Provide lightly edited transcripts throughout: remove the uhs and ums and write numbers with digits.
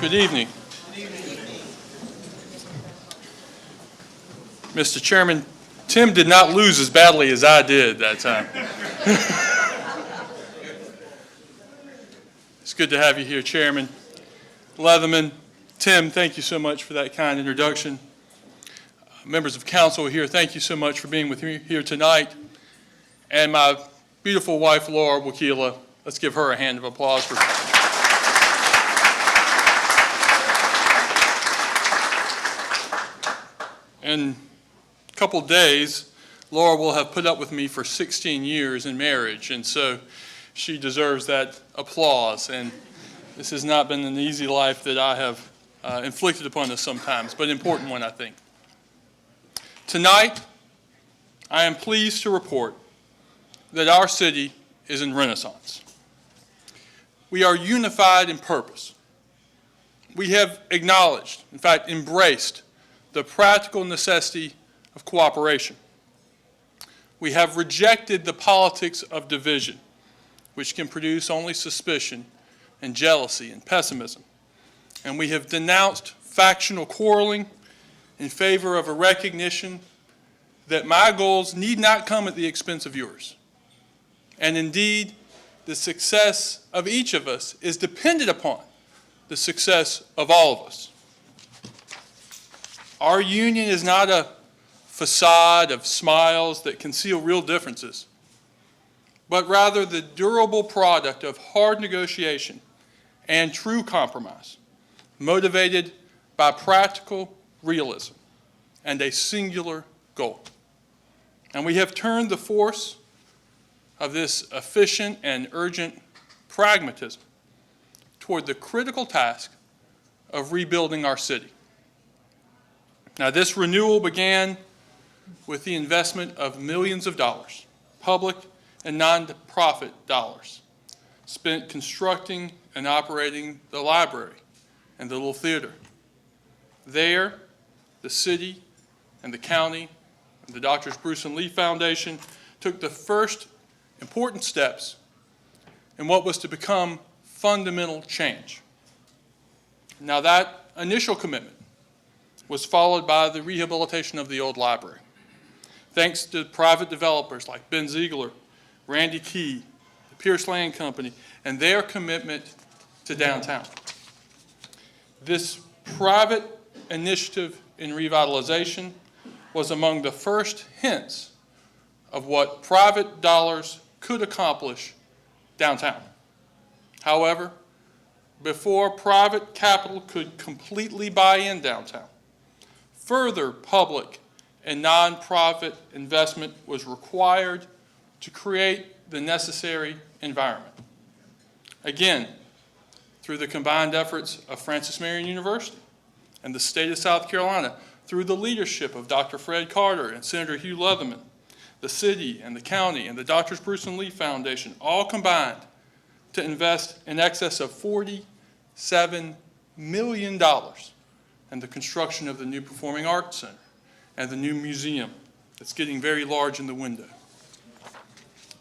Good evening. Mr. Chairman, Tim did not lose as badly as I did that time. It's good to have you here, Chairman. Leatherman, Tim, thank you so much for that kind introduction. Members of council here, thank you so much for being with me here tonight. And my beautiful wife, Laura Wukela, let's give her a hand of applause for. In a couple days, Laura will have put up with me for 16 years in marriage, and so she deserves that applause. And this has not been an easy life that I have inflicted upon us sometimes, but an important one, I think. Tonight, I am pleased to report that our city is in renaissance. We are unified in purpose. We have acknowledged, in fact, embraced the practical necessity of cooperation. We have rejected the politics of division, which can produce only suspicion and jealousy and pessimism. And we have denounced factional quarreling in favor of a recognition that my goals need not come at the expense of yours. And indeed, the success of each of us is dependent upon the success of all of us. Our union is not a facade of smiles that conceal real differences, but rather the durable product of hard negotiation and true compromise, motivated by practical realism and a singular goal. And we have turned the force of this efficient and urgent pragmatism toward the critical task of rebuilding our city. Now, this renewal began with the investment of millions of dollars, public and nonprofit dollars, spent constructing and operating the library and the little theater. There, the city and the county and the Drs. Bruce and Lee Foundation took the first important steps in what was to become fundamental change. Now, that initial commitment was followed by the rehabilitation of the old library. Thanks to private developers like Ben Ziegler, Randy Key, the Pierce Land Company, and their commitment to downtown. This private initiative in revitalization was among the first hints of what private dollars could accomplish downtown. However, before private capital could completely buy in downtown, further public and nonprofit investment was required to create the necessary environment. Again, through the combined efforts of Francis Marion University and the state of South Carolina, through the leadership of Dr. Fred Carter and Senator Hugh Leatherman, the city and the county and the Drs. Bruce and Lee Foundation all combined to invest in excess of $47 million in the construction of the new Performing Arts Center and the new museum that's getting very large in the window.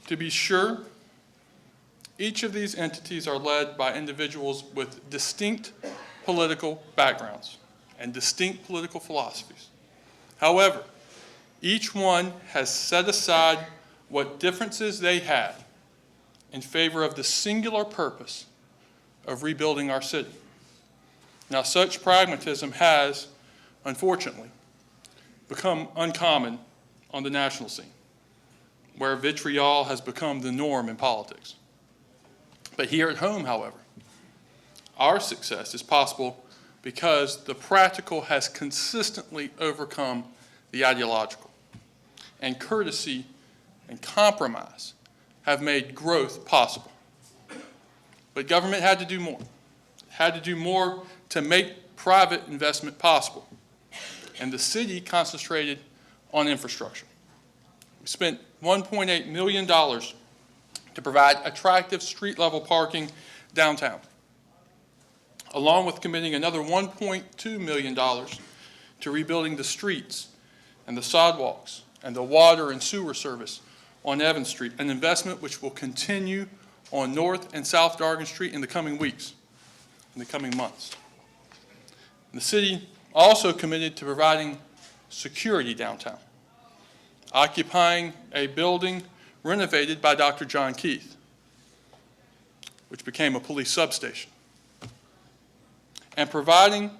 To be sure, each of these entities are led by individuals with distinct political backgrounds and distinct political philosophies. However, each one has set aside what differences they had in favor of the singular purpose of rebuilding our city. Now, such pragmatism has, unfortunately, become uncommon on the national scene, where vitriol has become the norm in politics. But here at home, however, our success is possible because the practical has consistently overcome the ideological, and courtesy and compromise have made growth possible. But government had to do more. It had to do more to make private investment possible. And the city concentrated on infrastructure. We spent $1.8 million to provide attractive street-level parking downtown, along with committing another $1.2 million to rebuilding the streets and the sidewalks and the water and sewer service on Evans Street, an investment which will continue on North and South Dargan Street in the coming weeks, in the coming months. The city also committed to providing security downtown, occupying a building renovated by Dr. John Keith, which became a police substation, and providing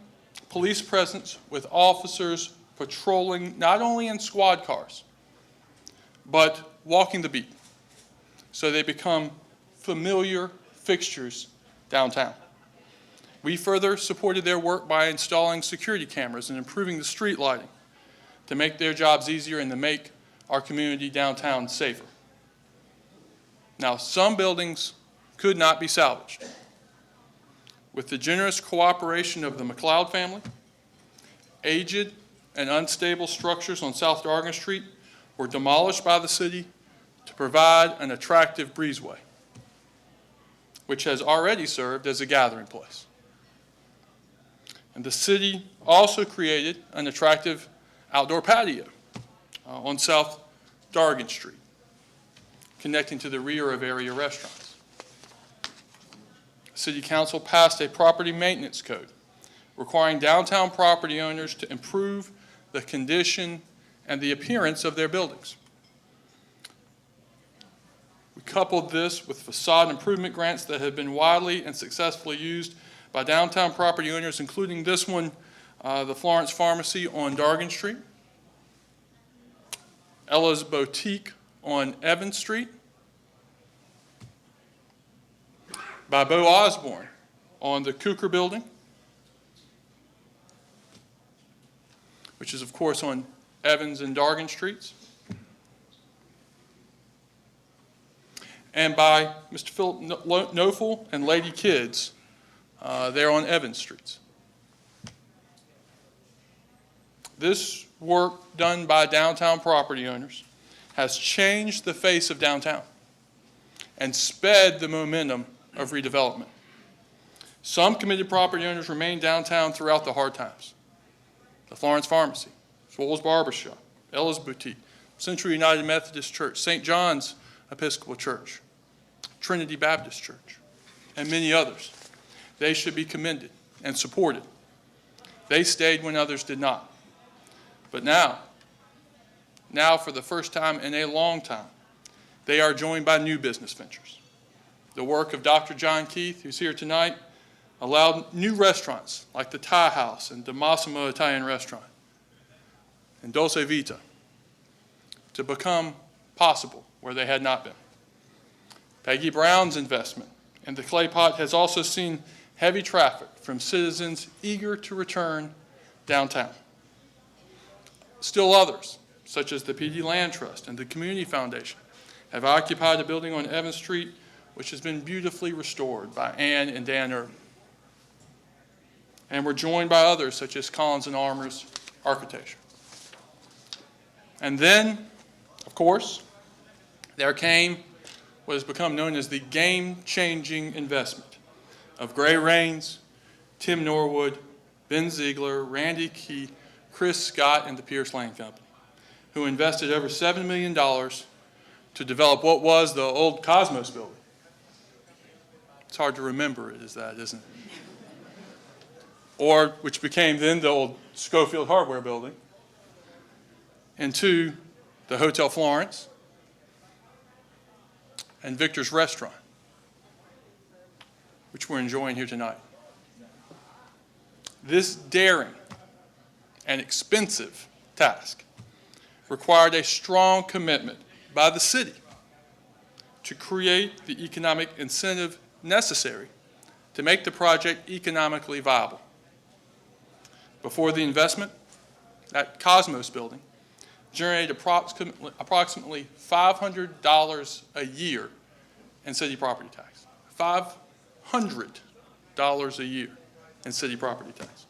police presence with officers patrolling not only in squad cars, but walking the beat, so they become familiar fixtures downtown. We further supported their work by installing security cameras and improving the street lighting to make their jobs easier and to make our community downtown safer. Now, some buildings could not be salvaged. With the generous cooperation of the McLeod family, aged and unstable structures on South Dargan Street were demolished by the city to provide an attractive breezeway, which has already served as a gathering place. And the city also created an attractive outdoor patio on South Dargan Street, connecting to the rear of area restaurants. City Council passed a property maintenance code requiring downtown property owners to improve the condition and the appearance of their buildings. We coupled this with facade improvement grants that have been widely and successfully used by downtown property owners, including this one, the Florence Pharmacy on Dargan Street, Ella's Boutique on Evans Street, by Bo Osborne on the Cooker Building, which is, of course, on Evans and Dargan Streets, and by Mr. Philip Nofel and Lady Kids there on Evans Streets. This work done by downtown property owners has changed the face of downtown and sped the momentum of redevelopment. Some committed property owners remain downtown throughout the hard times. The Florence Pharmacy, Swole's Barbershop, Ella's Boutique, Central United Methodist Church, St. John's Episcopal Church, Trinity Baptist Church, and many others. They should be commended and supported. They stayed when others did not. But now for the first time in a long time, they are joined by new business ventures. The work of Dr. John Keith, who's here tonight, allowed new restaurants like the Thai House and the Massimo Italian Restaurant and Dolce Vita to become possible where they had not been. Peggy Brown's investment in the Clay Pot has also seen heavy traffic from citizens eager to return downtown. Still others, such as the PD Land Trust and the Community Foundation, have occupied a building on Evans Street which has been beautifully restored by Ann and Dan Irvin. And we're joined by others such as Collins and Armour's Architecture. And then, of course, there came what has become known as the game-changing investment of Gray Rains, Tim Norwood, Ben Ziegler, Randy Key, Chris Scott, and the Pierce Lane Company, who invested over $7 million to develop what was the old Cosmos building. It's hard to remember it as that, isn't it? Or which became then the old Schofield Hardware building, and to the Hotel Florence and Victor's Restaurant, which we're enjoying here tonight. This daring and expensive task required a strong commitment by the city to create the economic incentive necessary to make the project economically viable. Before the investment, that Cosmos building generated approximately $500 a year in city property tax. $500 a year in city property tax.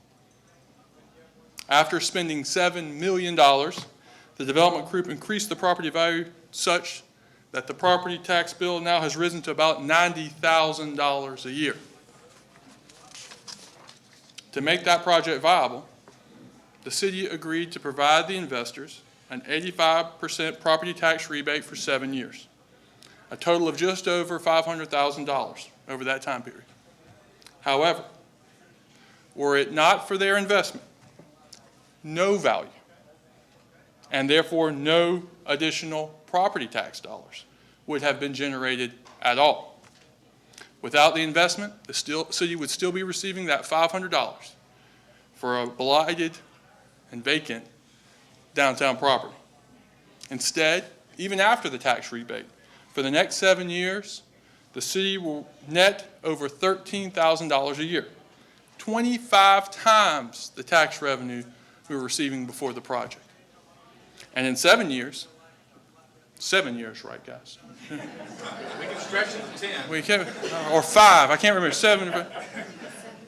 After spending $7 million, the development group increased the property value such that the property tax bill now has risen to about $90,000 a year. To make that project viable, the city agreed to provide the investors an 85% property tax rebate for 7 years, a total of just over $500,000 over that time period. However, were it not for their investment, no value, and therefore no additional property tax dollars would have been generated at all. Without the investment, the city would still be receiving that $500 for a blighted and vacant downtown property. Instead, even after the tax rebate, for the next 7 years, the city will net over $13,000 a year, 25 times the tax revenue we were receiving before the project. And in 7 years, 7 years, right, guys? We can stretch it to 10. We can, or 5, I can't remember, 7.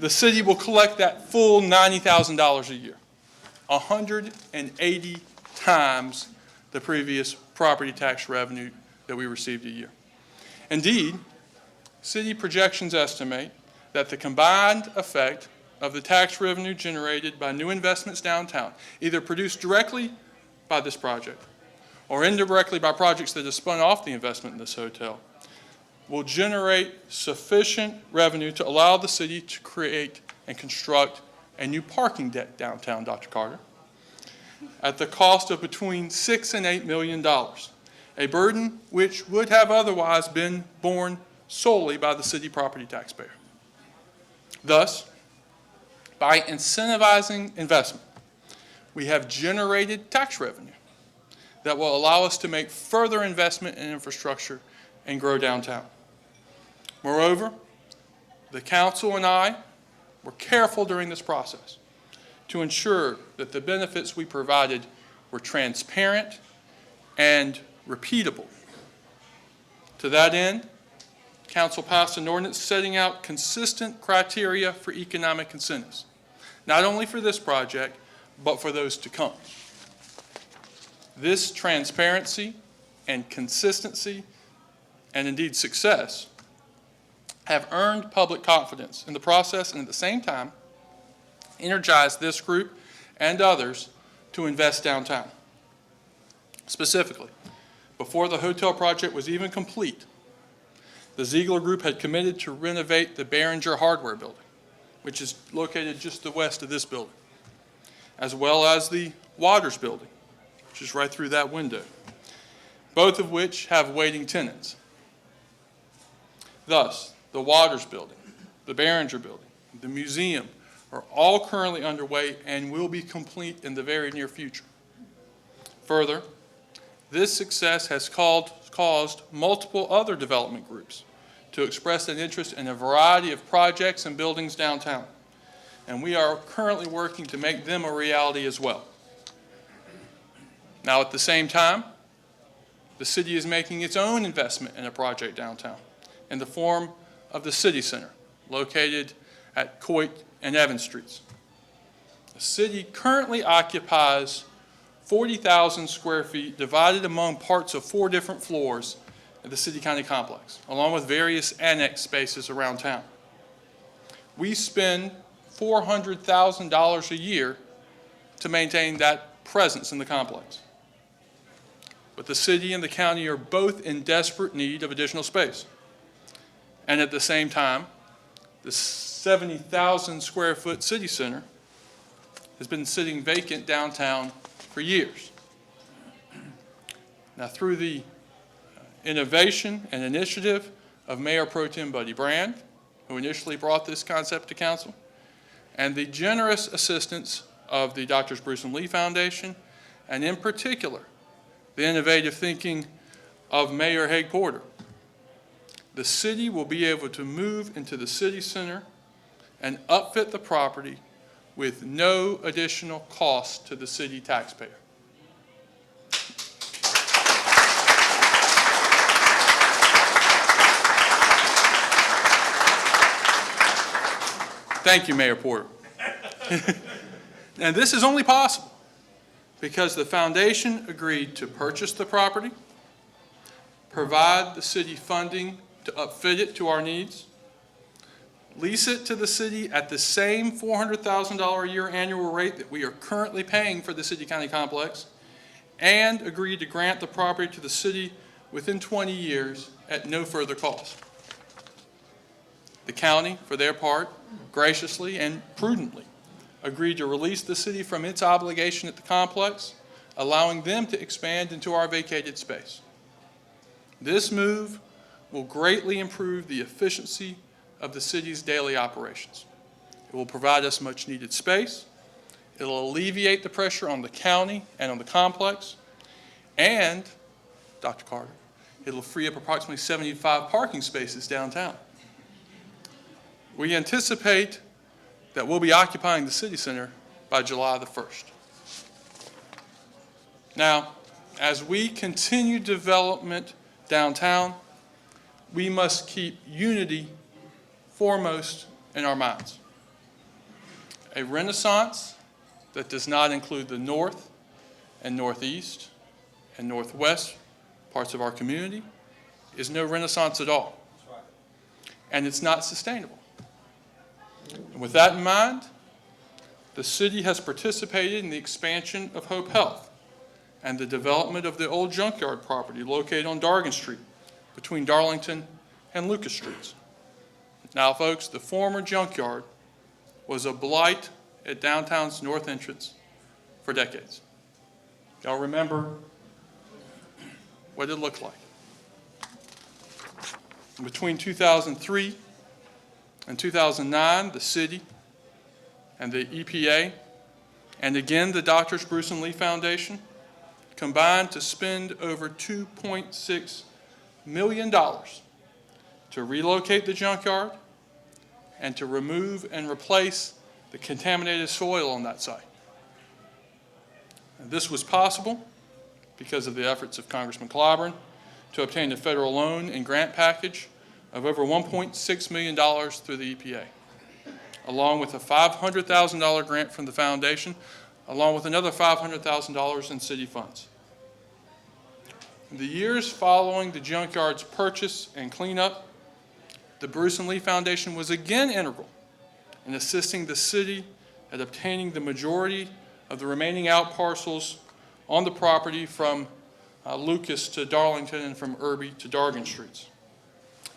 The city will collect that full $90,000 a year, 180 times the previous property tax revenue that we received a year. Indeed, city projections estimate that the combined effect of the tax revenue generated by new investments downtown, either produced directly by this project or indirectly by projects that have spun off the investment in this hotel, will generate sufficient revenue to allow the city to create and construct a new parking deck downtown, Dr. Carter, at the cost of between $6 and $8 million, a burden which would have otherwise been borne solely by the city property taxpayer. Thus, by incentivizing investment, we have generated tax revenue that will allow us to make further investment in infrastructure and grow downtown. Moreover, the council and I were careful during this process to ensure that the benefits we provided were transparent and repeatable. To that end, council passed an ordinance setting out consistent criteria for economic incentives, not only for this project, but for those to come. This transparency and consistency, and indeed success, have earned public confidence in the process and at the same time energized this group and others to invest downtown. Specifically, before the hotel project was even complete, the Ziegler Group had committed to renovate the Behringer Hardware Building, which is located just to the west of this building, as well as the Waters Building, which is right through that window, both of which have waiting tenants. Thus, the Waters Building, the Behringer Building, the museum are all currently underway and will be complete in the very near future. Further, this success has caused multiple other development groups to express an interest in a variety of projects and buildings downtown, and we are currently working to make them a reality as well. Now, at the same time, the city is making its own investment in a project downtown in the form of the City Center, located at Coit and Evans Streets. The city currently occupies 40,000 square feet divided among parts of 4 different floors of the City County complex, along with various annex spaces around town. We spend $400,000 a year to maintain that presence in the complex. But the city and the county are both in desperate need of additional space. And at the same time, the 70,000 square foot city center has been sitting vacant downtown for years. Now, through the innovation and initiative of Mayor Pro Tem Buddy Brand, who initially brought this concept to council, and the generous assistance of the Drs. Bruce and Lee Foundation, and in particular, the innovative thinking of Mayor Haig Porter, the city will be able to move into the city center and upfit the property with no additional cost to the city taxpayer. Thank you, Mayor Porter. And this is only possible because the foundation agreed to purchase the property, provide the city funding to upfit it to our needs, lease it to the city at the same $400,000 a year annual rate that we are currently paying for the City County complex, and agree to grant the property to the city within 20 years at no further cost. The county, for their part, graciously and prudently agreed to release the city from its obligation at the complex, allowing them to expand into our vacated space. This move will greatly improve the efficiency of the city's daily operations. It will provide us much needed space. It will alleviate the pressure on the county and on the complex. And, Dr. Carter, it will free up approximately 75 parking spaces downtown. We anticipate that we'll be occupying the city center by July the 1st. Now, as we continue development downtown, we must keep unity foremost in our minds. A renaissance that does not include the north and northeast and northwest parts of our community is no renaissance at all. And it's not sustainable. And with that in mind, the city has participated in the expansion of Hope Health and the development of the old junkyard property located on Dargan Street between Darlington and Lucas Streets. Now, folks, the former junkyard was a blight at downtown's north entrance for decades. Y'all remember what it looked like. Between 2003 and 2009, the city and the EPA, and again the Drs. Bruce and Lee Foundation, combined to spend over $2.6 million to relocate the junkyard and to remove and replace the contaminated soil on that site. And this was possible because of the efforts of Congressman Clyburn to obtain a federal loan and grant package of over $1.6 million through the EPA, along with a $500,000 grant from the foundation, along with another $500,000 in city funds. In the years following the junkyard's purchase and cleanup, the Bruce and Lee Foundation was again integral in assisting the city at obtaining the majority of the remaining out parcels on the property from Lucas to Darlington and from Irby to Dargan Streets,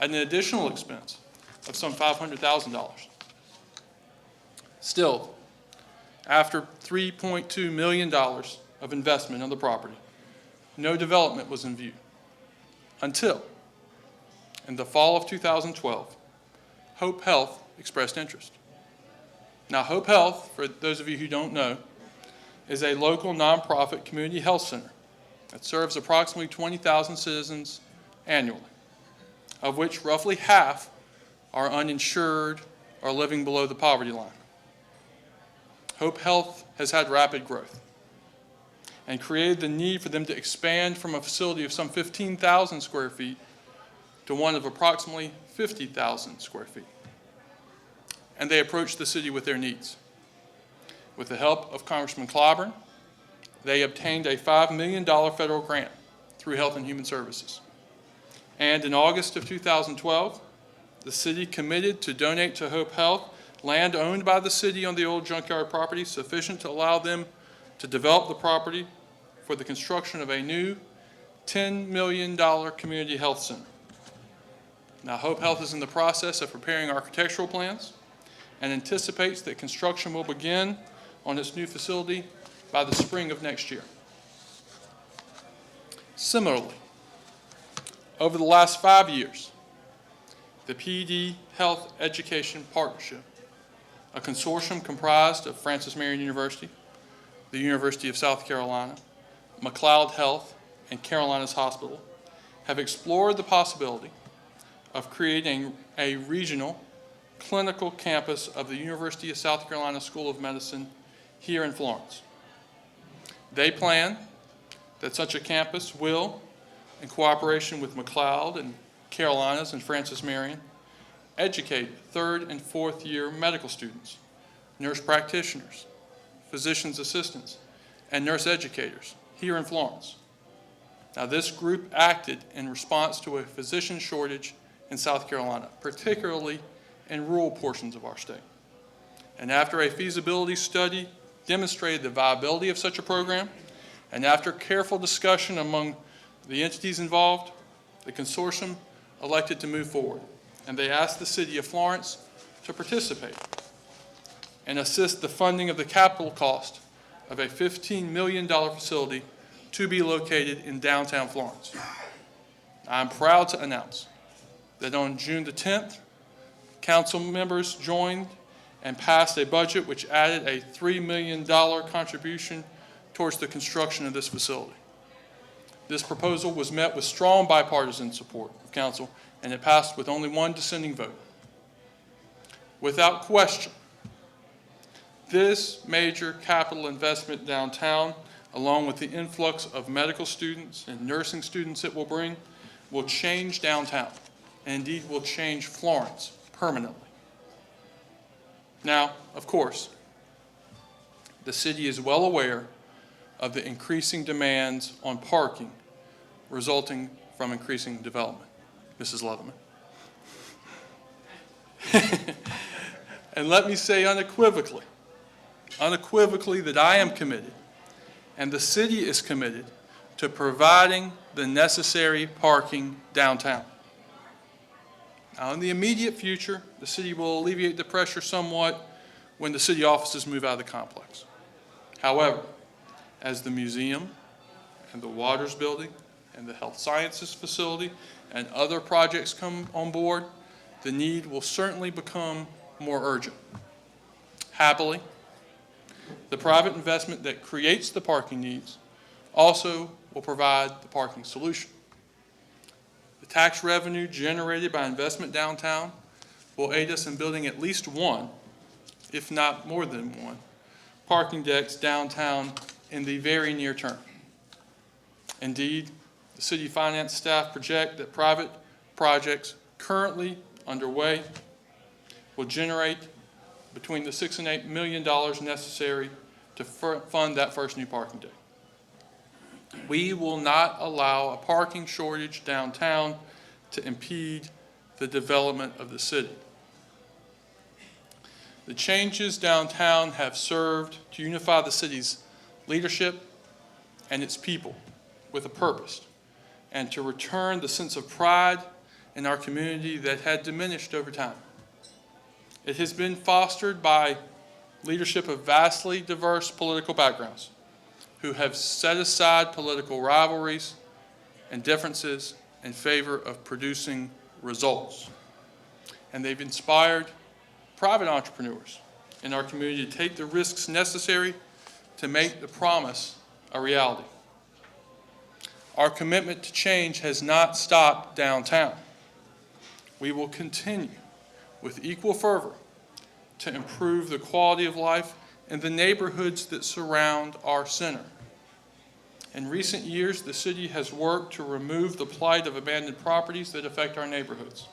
at an additional expense of some $500,000. Still, after $3.2 million of investment on the property, no development was in view until, in the fall of 2012, Hope Health expressed interest. Now, Hope Health, for those of you who don't know, is a local nonprofit community health center that serves approximately 20,000 citizens annually, of which roughly half are uninsured or living below the poverty line. Hope Health has had rapid growth and created the need for them to expand from a facility of some 15,000 square feet to one of approximately 50,000 square feet. And they approached the city with their needs. With the help of Congressman Clyburn, they obtained a $5 million federal grant through Health and Human Services. And in August of 2012, the city committed to donate to Hope Health land owned by the city on the old junkyard property sufficient to allow them to develop the property for the construction of a new $10 million community health center. Now, Hope Health is in the process of preparing architectural plans and anticipates that construction will begin on its new facility by the spring of next year. Similarly, over the last 5 years, the PD Health Education Partnership, a consortium comprised of Francis Marion University, the University of South Carolina, McLeod Health, and Carolinas Hospital, have explored the possibility of creating a regional clinical campus of the University of South Carolina School of Medicine here in Florence. They plan that such a campus will, in cooperation with McLeod and Carolinas and Francis Marion, educate third and fourth year medical students, nurse practitioners, physician's assistants, and nurse educators here in Florence. Now, this group acted in response to a physician shortage in South Carolina, particularly in rural portions of our state. And after a feasibility study demonstrated the viability of such a program, and after careful discussion among the entities involved, the consortium elected to move forward. And they asked the city of Florence to participate and assist the funding of the capital cost of a $15 million facility to be located in downtown Florence. I'm proud to announce that on June the 10th, council members joined and passed a budget which added a $3 million contribution towards the construction of this facility. This proposal was met with strong bipartisan support of council, and it passed with only one dissenting vote. Without question, this major capital investment downtown, along with the influx of medical students and nursing students it will bring, will change downtown, and indeed will change Florence permanently. Now, of course, the city is well aware of the increasing demands on parking resulting from increasing development. Mrs. Leatherman. And let me say unequivocally that I am committed, and the city is committed, to providing the necessary parking downtown. Now, in the immediate future, the city will alleviate the pressure somewhat when the city offices move out of the complex. However, as the museum and the Waters Building and the Health Sciences Facility and other projects come on board, the need will certainly become more urgent. Happily, the private investment that creates the parking needs also will provide the parking solution. The tax revenue generated by investment downtown will aid us in building at least one, if not more than one, parking decks downtown in the very near term. Indeed, the city finance staff project that private projects currently underway will generate between the $6 and $8 million necessary to fund that first new parking deck. We will not allow a parking shortage downtown to impede the development of the city. The changes downtown have served to unify the city's leadership and its people with a purpose, and to return the sense of pride in our community that had diminished over time. It has been fostered by leadership of vastly diverse political backgrounds who have set aside political rivalries and differences in favor of producing results. And they've inspired private entrepreneurs in our community to take the risks necessary to make the promise a reality. Our commitment to change has not stopped downtown. We will continue with equal fervor to improve the quality of life in the neighborhoods that surround our center. In recent years, the city has worked to remove the plight of abandoned properties that affect our neighborhoods.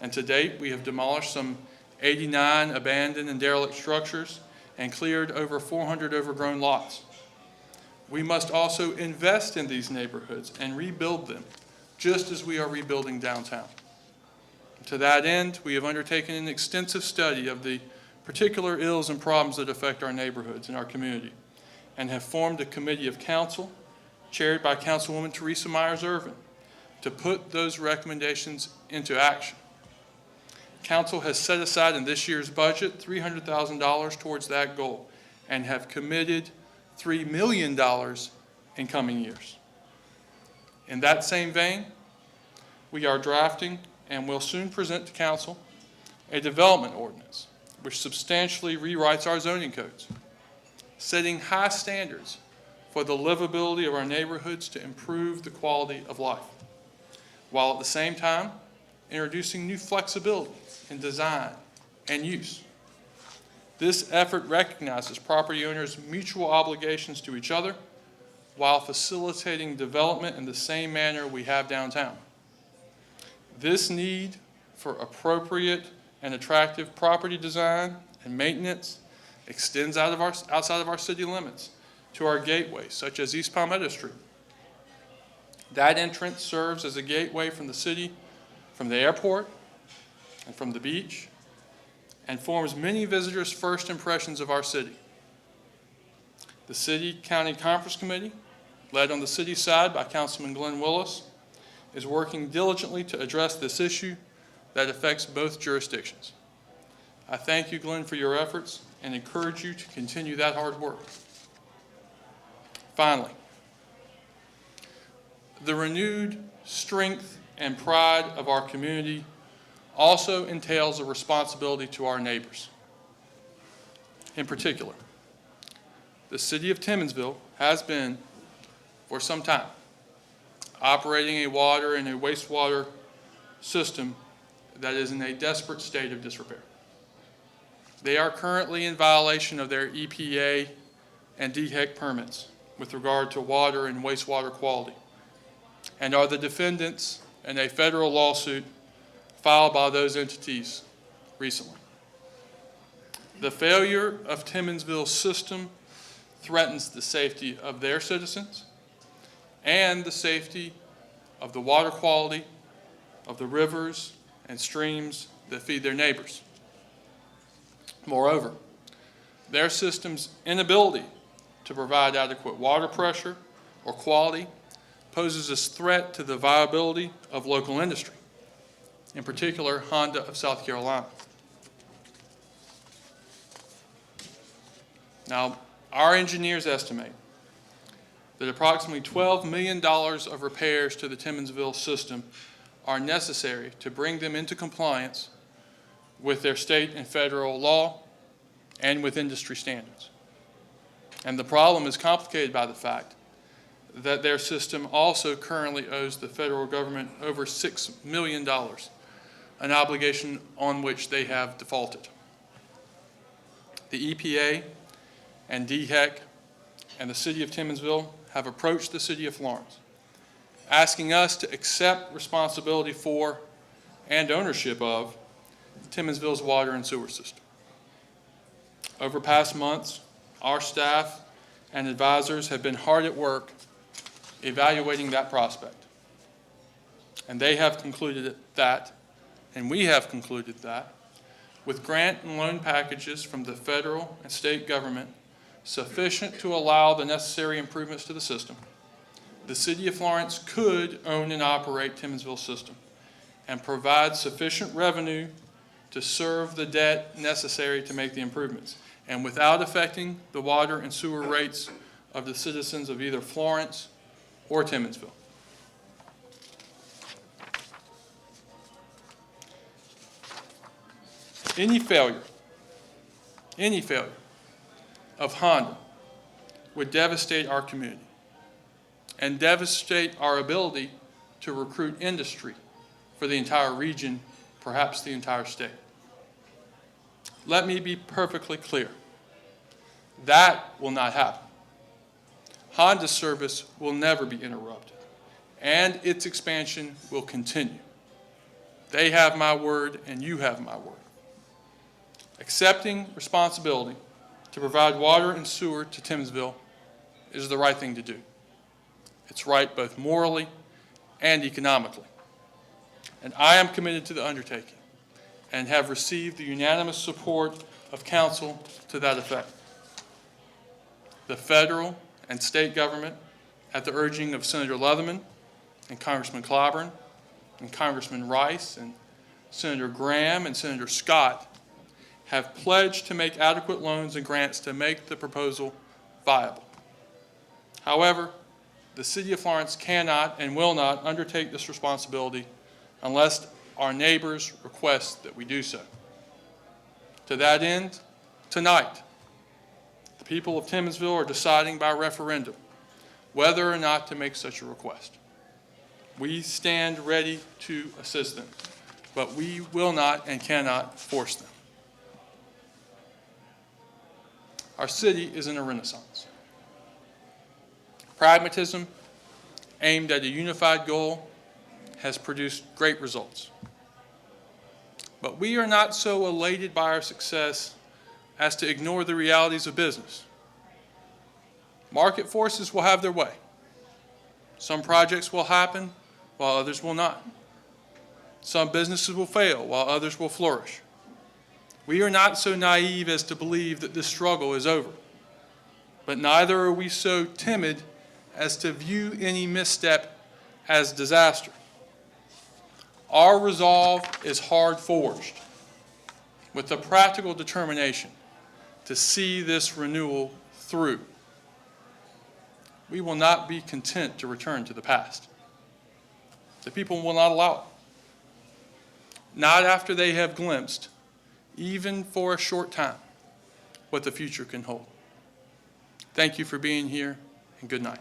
And to date, we have demolished some 89 abandoned and derelict structures and cleared over 400 overgrown lots. We must also invest in these neighborhoods and rebuild them, just as we are rebuilding downtown. To that end, we have undertaken an extensive study of the particular ills and problems that affect our neighborhoods and our community, and have formed a committee of council, chaired by Councilwoman Teresa Myers-Irvin, to put those recommendations into action. Council has set aside in this year's budget $300,000 towards that goal, and have committed $3 million in coming years. In that same vein, we are drafting and will soon present to Council a development ordinance which substantially rewrites our zoning codes, setting high standards for the livability of our neighborhoods to improve the quality of life, while at the same time introducing new flexibility in design and use. This effort recognizes property owners' mutual obligations to each other while facilitating development in the same manner we have downtown. This need for appropriate and attractive property design and maintenance extends outside of our city limits to our gateways, such as East Palmetto Street. That entrance serves as a gateway from the city, from the airport, and from the beach, and forms many visitors' first impressions of our city. The City-County Conference Committee, led on the city side by Councilman Glenn Willis, is working diligently to address this issue that affects both jurisdictions. I thank you, Glenn, for your efforts and encourage you to continue that hard work. Finally, the renewed strength and pride of our community also entails a responsibility to our neighbors. In particular, the city of Timmonsville has been, for some time, operating a water and a wastewater system that is in a desperate state of disrepair. They are currently in violation of their EPA and DHEC permits with regard to water and wastewater quality, and are the defendants in a federal lawsuit filed by those entities recently. The failure of Timmonsville's system threatens the safety of their citizens and the safety of the water quality of the rivers and streams that feed their neighbors. Moreover, their system's inability to provide adequate water pressure or quality poses a threat to the viability of local industry, in particular Honda of South Carolina. Now, our engineers estimate that approximately $12 million of repairs to the Timmonsville system are necessary to bring them into compliance with their state and federal law and with industry standards. And the problem is complicated by the fact that their system also currently owes the federal government over $6 million, an obligation on which they have defaulted. The EPA and DHEC and the city of Timmonsville have approached the city of Florence, asking us to accept responsibility for and ownership of Timmonsville's water and sewer system. Over past months, our staff and advisors have been hard at work evaluating that prospect. And they have concluded that, and we have concluded that, with grant and loan packages from the federal and state government sufficient to allow the necessary improvements to the system, the city of Florence could own and operate Timmonsville's system and provide sufficient revenue to serve the debt necessary to make the improvements, and without affecting the water and sewer rates of the citizens of either Florence or Timmonsville. Any failure of Honda would devastate our community and devastate our ability to recruit industry for the entire region, perhaps the entire state. Let me be perfectly clear. That will not happen. Honda's service will never be interrupted, and its expansion will continue. They have my word, and you have my word. Accepting responsibility to provide water and sewer to Timmonsville is the right thing to do. It's right both morally and economically. And I am committed to the undertaking and have received the unanimous support of council to that effect. The federal and state government, at the urging of Senator Leatherman and Congressman Clyburn and Congressman Rice and Senator Graham and Senator Scott, have pledged to make adequate loans and grants to make the proposal viable. However, the city of Florence cannot and will not undertake this responsibility unless our neighbors request that we do so. To that end, tonight, the people of Timmonsville are deciding by referendum whether or not to make such a request. We stand ready to assist them, but we will not and cannot force them. Our city is in a renaissance. Pragmatism aimed at a unified goal has produced great results. But we are not so elated by our success as to ignore the realities of business. Market forces will have their way. Some projects will happen while others will not. Some businesses will fail while others will flourish. We are not so naive as to believe that this struggle is over, but neither are we so timid as to view any misstep as disaster. Our resolve is hard forged. with the practical determination to see this renewal through. We will not be content to return to the past. The people will not allow it. Not after they have glimpsed, even for a short time, what the future can hold. Thank you for being here, and good night.